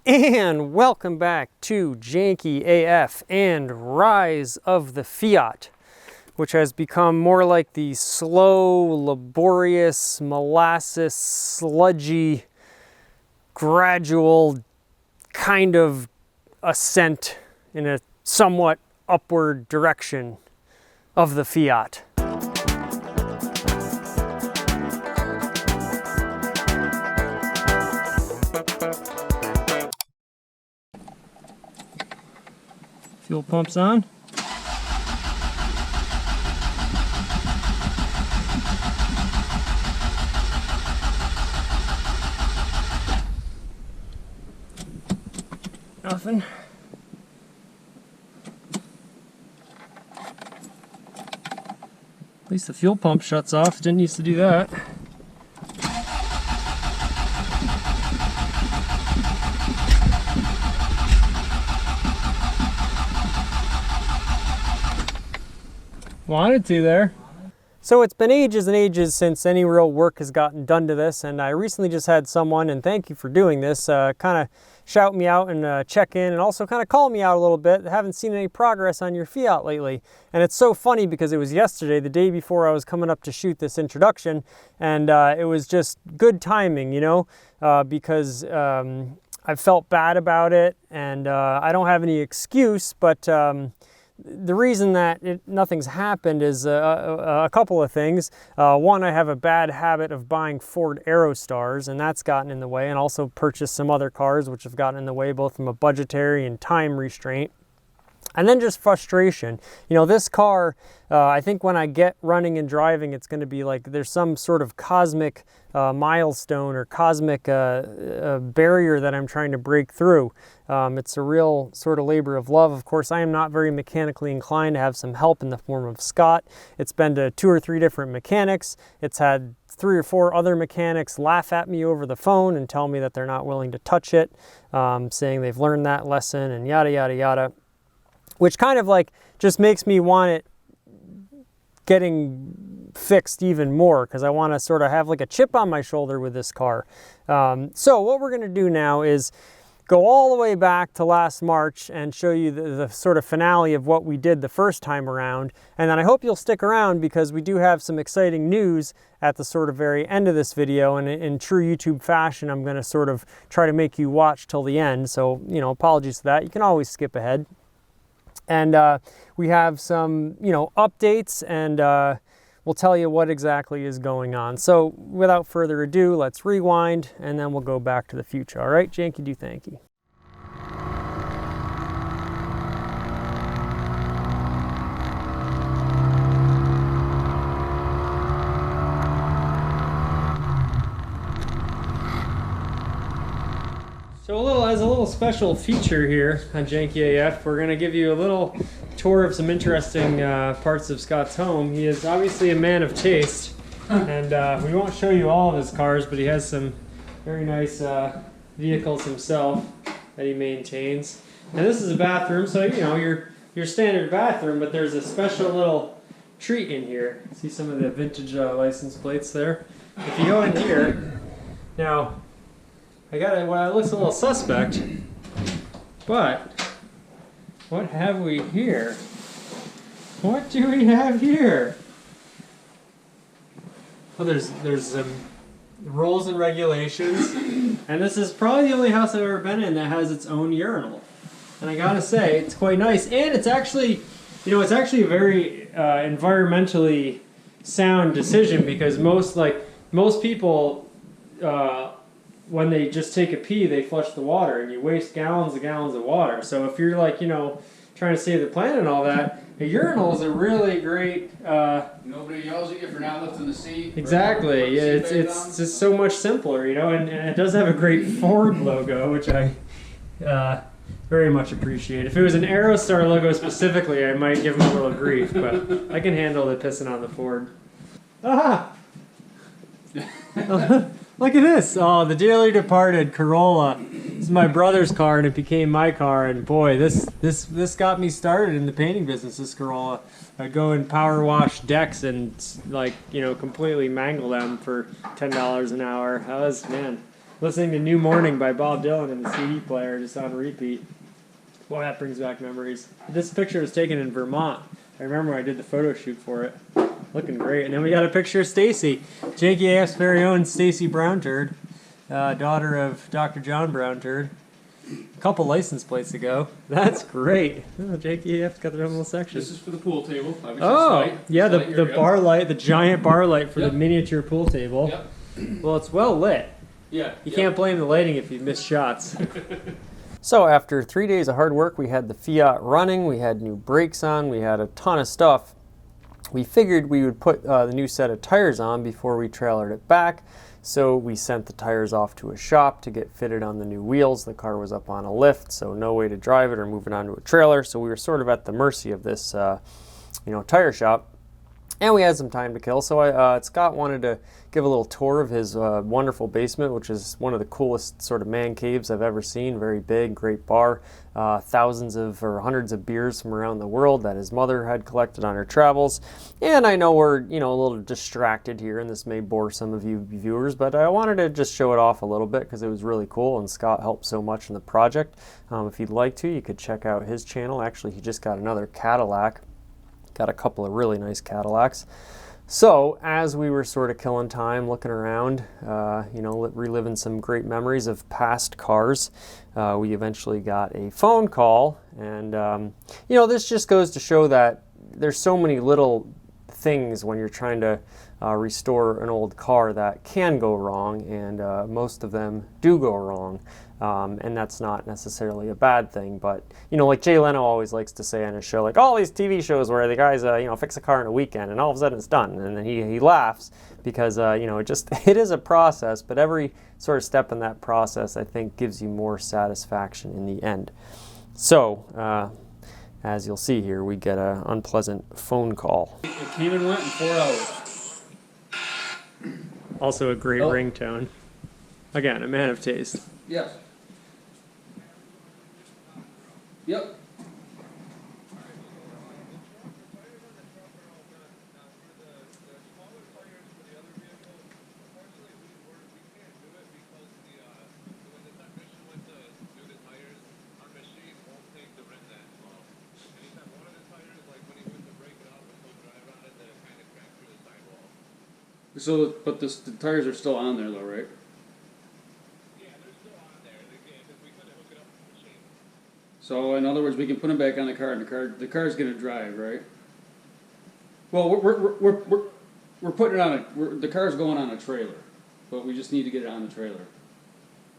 And welcome back to Janky AF and Rise of the Fiat, which has become more like the slow, laborious, molasses, sludgy, gradual kind of ascent in a somewhat upward direction of the Fiat. Fuel pump's on. Nothing. At least the fuel pump shuts off. Didn't used to do that. Wanted to there. So it's been ages and ages since any real work has gotten done to this, and I recently just had someone, and thank you for doing this, kind of shout me out and check in and also kind of call me out a little bit. I haven't seen any progress on your Fiat lately. And it's so funny because it was yesterday, the day before I was coming up to shoot this introduction, and it was just good timing, you know, because I felt bad about it, and I don't have any excuse, but the reason that nothing's happened is a couple of things. One, I have a bad habit of buying Ford Aerostars, and that's gotten in the way, and also purchased some other cars which have gotten in the way, both from a budgetary and time restraint. And then just frustration. You know, this car, I think when I get running and driving, it's going to be like there's some sort of cosmic milestone or cosmic barrier that I'm trying to break through. It's a real sort of labor of love. Of course, I am not very mechanically inclined to have some help in the form of Scott. It's been to 2 or 3 different mechanics. It's had 3 or 4 other mechanics laugh at me over the phone and tell me that they're not willing to touch it, saying they've learned that lesson and yada, yada, yada. Which kind of like just makes me want it getting fixed even more, because I want to sort of have like a chip on my shoulder with this car. So what we're going to do now is go all the way back to last March and show you the sort of finale of what we did the first time around. And then I hope you'll stick around because we do have some exciting news at the sort of very end of this video. And in true YouTube fashion, I'm going to sort of try to make you watch till the end. So, you know, apologies for that. You can always skip ahead. And we have some, you know, updates, and we'll tell you what exactly is going on. So without further ado, let's rewind, and then we'll go back to the future. All right, Janky, do Thanky. So as a little special feature here on Janky AF, we're going to give you a little tour of some interesting parts of Scott's home. He is obviously a man of taste, and we won't show you all of his cars, but he has some very nice vehicles himself that he maintains. And this is a bathroom, so you know your standard bathroom, but there's a special little treat in here. See some of the vintage license plates there? If you go in here, now well, it looks a little suspect, but what have we here? What do we have here? Well, there's some rules and regulations, and this is probably the only house I've ever been in that has its own urinal. And I gotta say, it's quite nice, and it's actually, you know, it's actually a very environmentally sound decision, because most people, when they just take a pee, they flush the water, and you waste gallons and gallons of water. So if you're like, you know, trying to save the planet and all that, a urinal is a really great... Nobody yells at you for not lifting the seat. Exactly. Yeah, it's just so much simpler, you know, and it does have a great Ford logo, which I very much appreciate. If it was an Aerostar logo specifically, I might give them a little grief, but I can handle the pissing on the Ford. Ah! Look at this! Oh, the dearly departed Corolla. This is my brother's car, and it became my car. And boy, this got me started in the painting business. This Corolla, I'd go and power wash decks and, like, you know, completely mangle them for $10 an hour. That was, man, listening to New Morning by Bob Dylan in the CD player just on repeat. Boy, that brings back memories. This picture was taken in Vermont. I remember when I did the photo shoot for it. Looking great. And then we got a picture of Stacy, Janky AF's very own Stacy Brownturd, daughter of Dr. John Brownturd. A couple license plates ago. That's great. Oh, Janky AF's got their own little section. This is for the pool table. Obviously oh, yeah, the bar light, the giant bar light for Yep. the miniature pool table. Yep. Well, it's well lit. Yeah. You can't blame the lighting if you miss shots. So after 3 days of hard work, we had the Fiat running, we had new brakes on, we had a ton of stuff. We figured we would put the new set of tires on before we trailered it back. So we sent the tires off to a shop to get fitted on the new wheels. The car was up on a lift, so no way to drive it or move it onto a trailer. So we were sort of at the mercy of this tire shop. And we had some time to kill, so Scott wanted to give a little tour of his wonderful basement, which is one of the coolest sort of man caves I've ever seen. Very big, great bar, thousands of or hundreds of beers from around the world that his mother had collected on her travels. And I know we're a little distracted here, and this may bore some of you viewers, but I wanted to just show it off a little bit because it was really cool, and Scott helped so much in the project. If you'd like to, you could check out his channel. Actually, he just got another Cadillac. Got a couple of really nice Cadillacs. So as we were sort of killing time, looking around, reliving some great memories of past cars, we eventually got a phone call. And, this just goes to show that there's so many little things when you're trying to restore an old car that can go wrong, and most of them do go wrong. And that's not necessarily a bad thing, but like Jay Leno always likes to say on his show, like all these TV shows where the guys fix a car in a weekend and all of a sudden it's done, and then he laughs because it is a process, but every sort of step in that process I think gives you more satisfaction in the end. So as you'll see here, we get an unpleasant phone call. It came and went in 4 hours. Also a great ringtone. Again, a man of taste. Yes. Yep. So, but the tires are still on there though, right? So in other words, we can put them back on the car, and the car's gonna drive, right? Well, we're putting it on the car's going on a trailer, but we just need to get it on the trailer.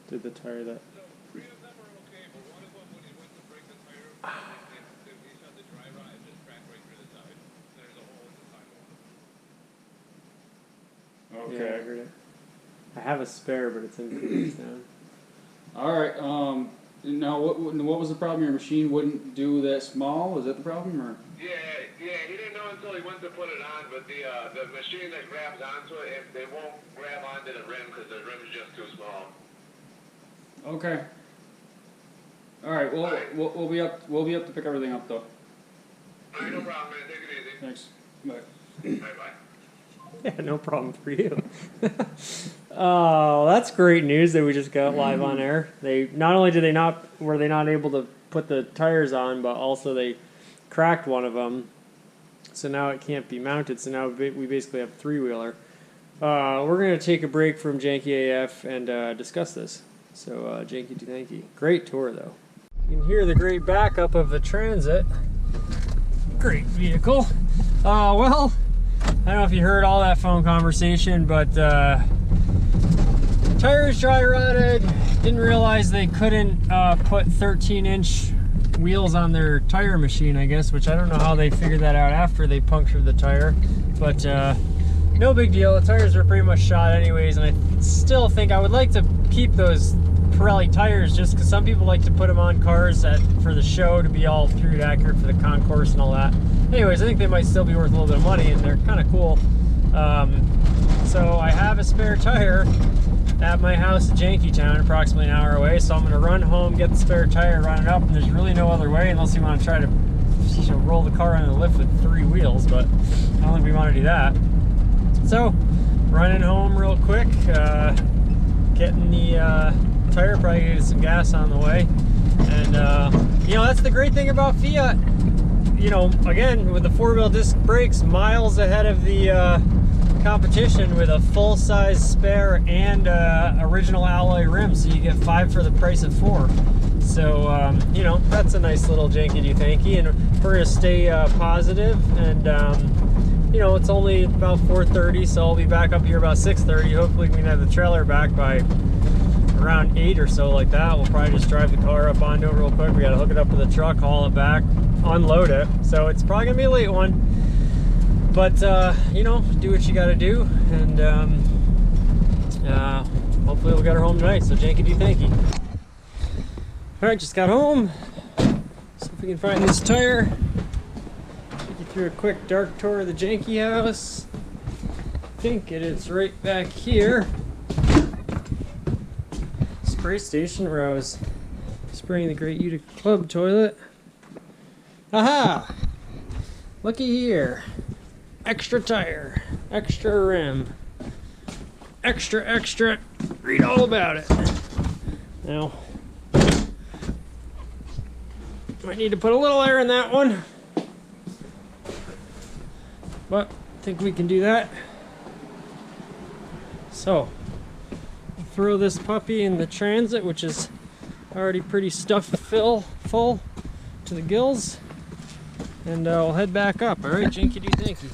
Did the tire that? So 3 of them are okay, but one of them, when he went to break the tire, he shut the dry rod and just cracked right through the side. There's a hole in the sidewall. Okay. Yeah, I heard it. I have a spare, but it's in the down. All right. Now, what was the problem? Your machine wouldn't do that small? Was that the problem, or? Yeah, he didn't know until he went to put it on, but the machine that grabs onto it, they won't grab onto the rim because the rim's just too small. Okay. All right. Well, we'll be up. We'll be up to pick everything up, though. All right, no problem, man. Take it easy. Thanks. Bye. Bye-bye. Yeah, no problem for you. Oh, that's great news that we just got live on air. They not only were they not able to put the tires on, but also they cracked one of them, so now it can't be mounted. So now we basically have a 3-wheeler. We're gonna take a break from Janky AF and discuss this. So Janky Thanky, great tour though. You can hear the great backup of the Transit. Great vehicle. Well, I don't know if you heard all that phone conversation, but tires dry rotted. Didn't realize they couldn't put 13-inch wheels on their tire machine, I guess, which I don't know how they figured that out after they punctured the tire. But no big deal. The tires are pretty much shot anyways, and I still think I would like to keep those Pirelli tires just because some people like to put them on cars for the show to be all period accurate for the concourse and all that. Anyways, I think they might still be worth a little bit of money, and they're kind of cool. So I have a spare tire at my house in Jankytown, approximately an hour away, so I'm going to run home, get the spare tire, run it up, and there's really no other way unless you want to try to roll the car on the lift with 3 wheels, but I don't think we want to do that. So, running home real quick, getting the tire, probably gonna get some gas on the way. And you know, that's the great thing about Fiat. You know, again, with the 4-wheel disc brakes, miles ahead of the competition with a full-size spare and original alloy rims, so you get 5 for the price of 4. So you know, that's a nice little Janky Thanky, and we're gonna stay positive. And you know, it's only about 4:30, so I'll be back up here about 6:30. Hopefully we can have the trailer back by around 8 or so, like that. We'll probably just drive the car up onto it real quick. We gotta hook it up to the truck, haul it back, unload it. So it's probably gonna be a late one, but you know, do what you gotta do. And hopefully we'll get her home tonight. So Janky Thanky. All right, just got home. See if we can find this tire. Take you through a quick dark tour of the Janky house. I think it is right back here. Spray station Rose. Spraying the Great Utica Club toilet. Aha! Looky here. Extra tire. Extra rim. Extra. Read all about it. Now, might need to put a little air in that one, but I think we can do that. So, throw this puppy in the Transit, which is already pretty stuffed full to the gills, and we'll head back up. All right, Janky Thanky.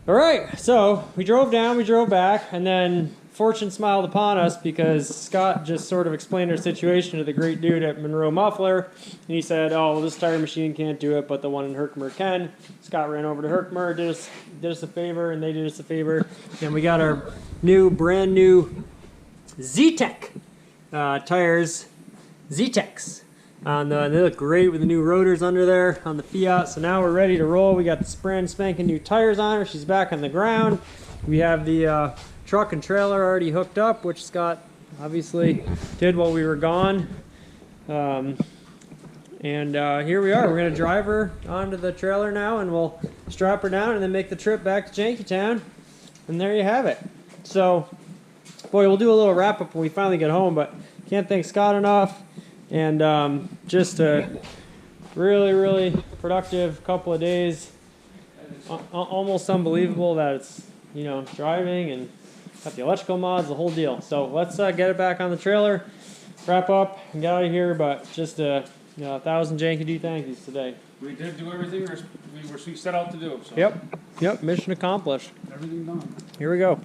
All right, so we drove down, we drove back, and then fortune smiled upon us because Scott just sort of explained our situation to the great dude at Monroe Muffler, and he said, oh, well, this tire machine can't do it, but the one in Herkimer can. Scott ran over to Herkimer, did us a favor, and they did us a favor, and we got our brand new Z-Tech tires, Z-Techs. They look great with the new rotors under there on the Fiat, so now we're ready to roll. We got the brand spanking new tires on her. She's back on the ground. We have the truck and trailer already hooked up, which Scott obviously did while we were gone. And here we are. We're going to drive her onto the trailer now, and we'll strap her down and then make the trip back to Jankytown. And there you have it. So, boy, we'll do a little wrap-up when we finally get home, but can't thank Scott enough. And just a really productive couple of days. Almost unbelievable that it's, you know, driving and got the electrical mods, the whole deal. So let's get it back on the trailer, wrap up, and get out of here. But just a 1,000 Janky Thankies today. We did do everything we set out to do. So. Yep. Mission accomplished. Everything done. Here we go.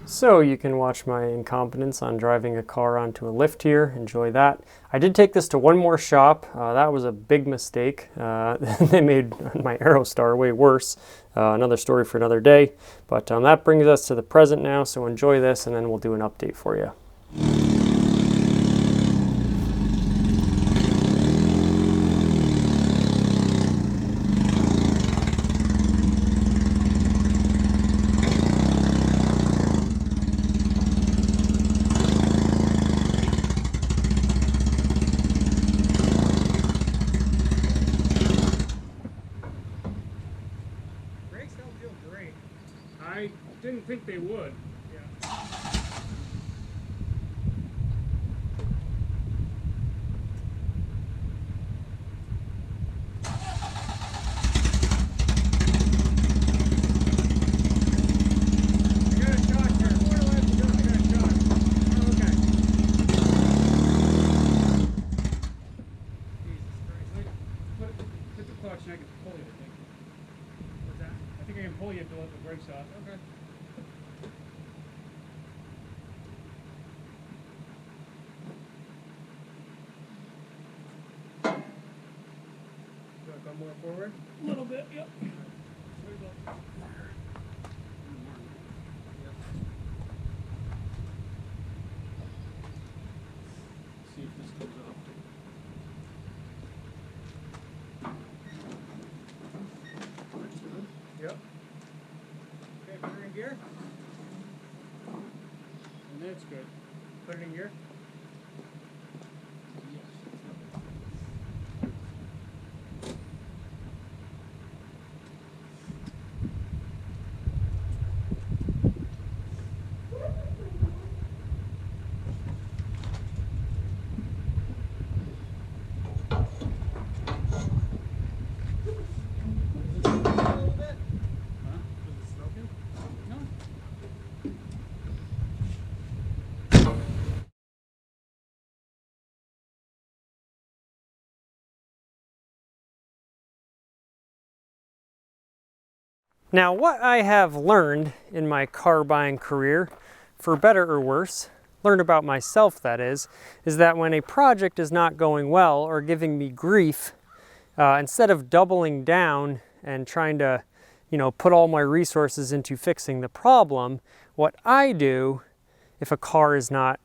So you can watch my incompetence on driving a car onto a lift here. Enjoy that. I did take this to one more shop. That was a big mistake. They made my Aerostar way worse. Another story for another day. But that brings us to the present now, so enjoy this and then we'll do an update for you. I didn't think they would. Yeah. Pull you to let the brakes off. Okay. Do you want to come more forward? A little bit, yep. There you go. See if this comes up. Yep. Okay, put her in gear. That's good. Put it in gear. Now, what I have learned in my car buying career, for better or worse, learned about myself that is that when a project is not going well or giving me grief, instead of doubling down and trying to, put all my resources into fixing the problem, what I do if a car is not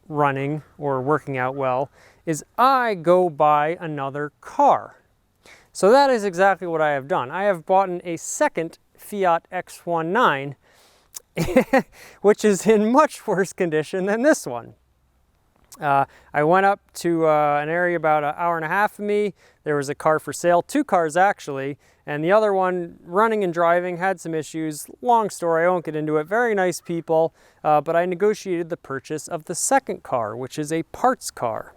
running or working out well is I go buy another car. So that is exactly what I have done. I have bought a second Fiat X19, which is in much worse condition than this one. I went up to an area about an hour and a half of me. There was a car for sale, 2 cars actually, and the other one, running and driving, had some issues. Long story, I won't get into it. Very nice people, but I negotiated the purchase of the second car, which is a parts car,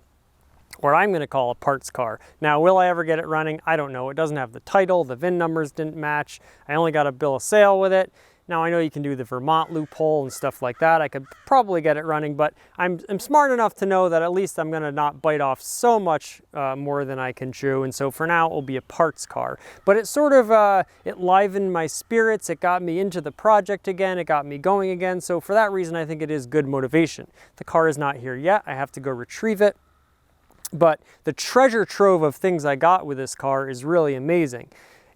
or I'm going to call a parts car. Now, will I ever get it running? I don't know. It doesn't have the title, the VIN numbers didn't match. I only got a bill of sale with it. Now, I know you can do the Vermont loophole and stuff like that. I could probably get it running, but I'm smart enough to know that at least I'm going to not bite off so much more than I can chew. And so for now, it will be a parts car. But it sort of, it livened my spirits. It got me into the project again. It got me going again. So for that reason, I think it is good motivation. The car is not here yet. I have to go retrieve it. But the treasure trove of things I got with this car is really amazing.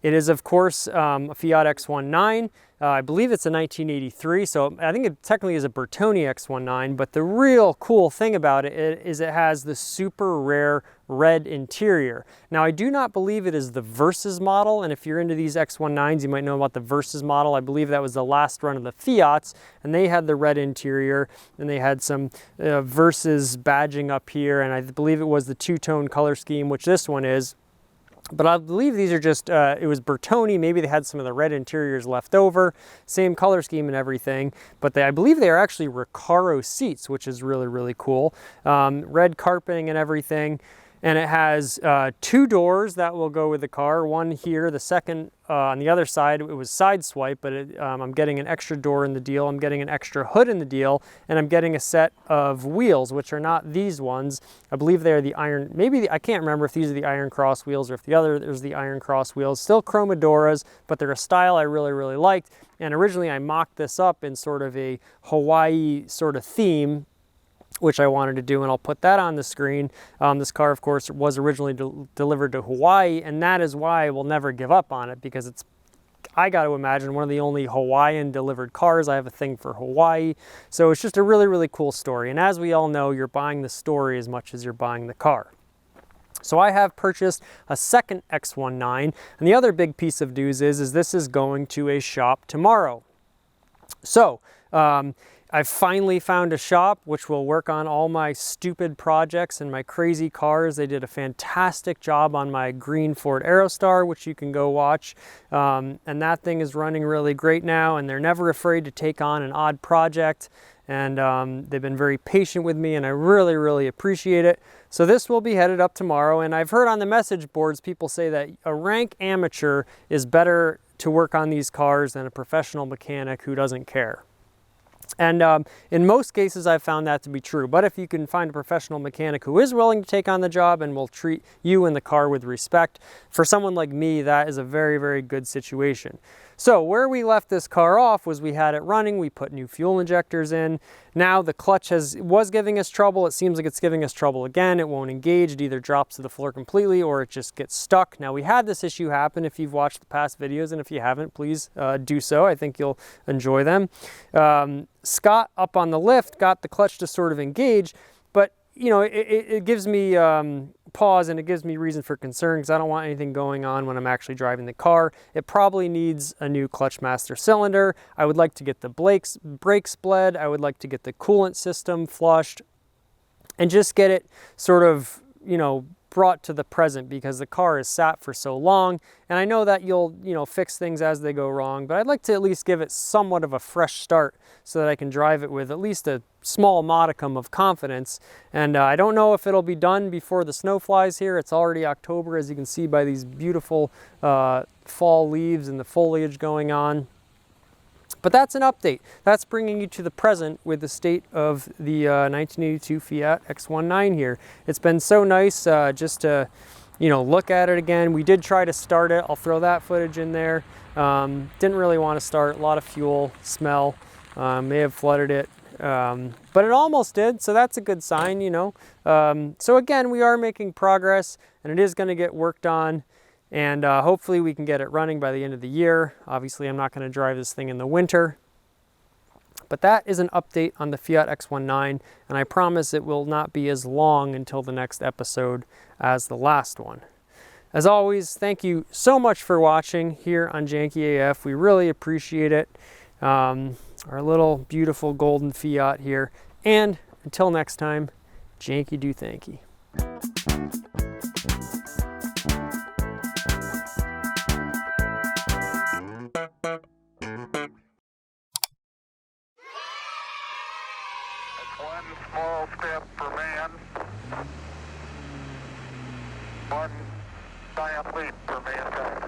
It is, of course, a Fiat X19. I believe it's a 1983, so I think it technically is a Bertone X19, but the real cool thing about it is it has the super rare red interior. Now, I do not believe it is the Versus model, and if you're into these X19s, you might know about the Versus model. I believe that was the last run of the Fiats, and they had the red interior, and they had some Versus badging up here, and I believe it was the two-tone color scheme, which this one is. But I believe these are just, it was Bertone, maybe they had some of the red interiors left over, same color scheme and everything, but I believe they are actually Recaro seats, which is really, really cool. Red carpeting and everything. And it has 2 doors that will go with the car, one here, the second on the other side, it was side swipe, but I'm getting an extra door in the deal, I'm getting an extra hood in the deal, and I'm getting a set of wheels, which are not these ones. I believe they're the iron, I can't remember if these are the Iron Cross wheels or if there's the Iron Cross wheels. Still Chromadoras, but they're a style I really, really liked. And originally I mocked this up in sort of a Hawaii sort of theme, which I wanted to do, and I'll put that on the screen. This car, of course, was originally delivered to Hawaii, and that is why I will never give up on it, because it's, I got to imagine, one of the only Hawaiian delivered cars. I have a thing for Hawaii. So it's just a really, really cool story. And as we all know, you're buying the story as much as you're buying the car. So I have purchased a second X19, and the other big piece of news is this is going to a shop tomorrow. So, I've finally found a shop which will work on all my stupid projects and my crazy cars. They did a fantastic job on my green Ford Aerostar, which you can go watch. And that thing is running really great now, and they're never afraid to take on an odd project. And they've been very patient with me, and I really, really appreciate it. So this will be headed up tomorrow, and I've heard on the message boards people say that a rank amateur is better to work on these cars than a professional mechanic who doesn't care. And in most cases, I've found that to be true. But if you can find a professional mechanic who is willing to take on the job and will treat you and the car with respect, for someone like me, that is a very, very good situation. So where we left this car off was we had it running, we put new fuel injectors in. Now the clutch was giving us trouble. It seems like it's giving us trouble again. It won't engage. It either drops to the floor completely or it just gets stuck. Now we had this issue happen if you've watched the past videos, and if you haven't, please do so. I think you'll enjoy them. Scott up on the lift got the clutch to sort of engage, but you know, it gives me pause, and it gives me reason for concern because I don't want anything going on when I'm actually driving the car. It probably needs a new clutch master cylinder. I would like to get the brakes bled. I would like to get the coolant system flushed and just get it sort of, you know, brought to the present, because the car is sat for so long. And I know that you'll, you know, fix things as they go wrong, but I'd like to at least give it somewhat of a fresh start so that I can drive it with at least a small modicum of confidence. And I don't know if it'll be done before the snow flies here. It's already October, as you can see by these beautiful fall leaves and the foliage going on. But that's an update. That's bringing you to the present with the state of the 1982 Fiat X19 here. It's been so nice just to, you know, look at it again. We did try to start it. I'll throw that footage in there. Didn't really want to start. A lot of fuel, smell, may have flooded it. But it almost did, so that's a good sign, you know. So again, we are making progress, and it is going to get worked on. And hopefully we can get it running by the end of the year. Obviously, I'm not going to drive this thing in the winter. But that is an update on the Fiat X19, and I promise it will not be as long until the next episode as the last one. As always, thank you so much for watching here on Janky AF. We really appreciate it. Our little beautiful golden Fiat here. And until next time, Janky do thanky. One small step for man, one giant leap for mankind.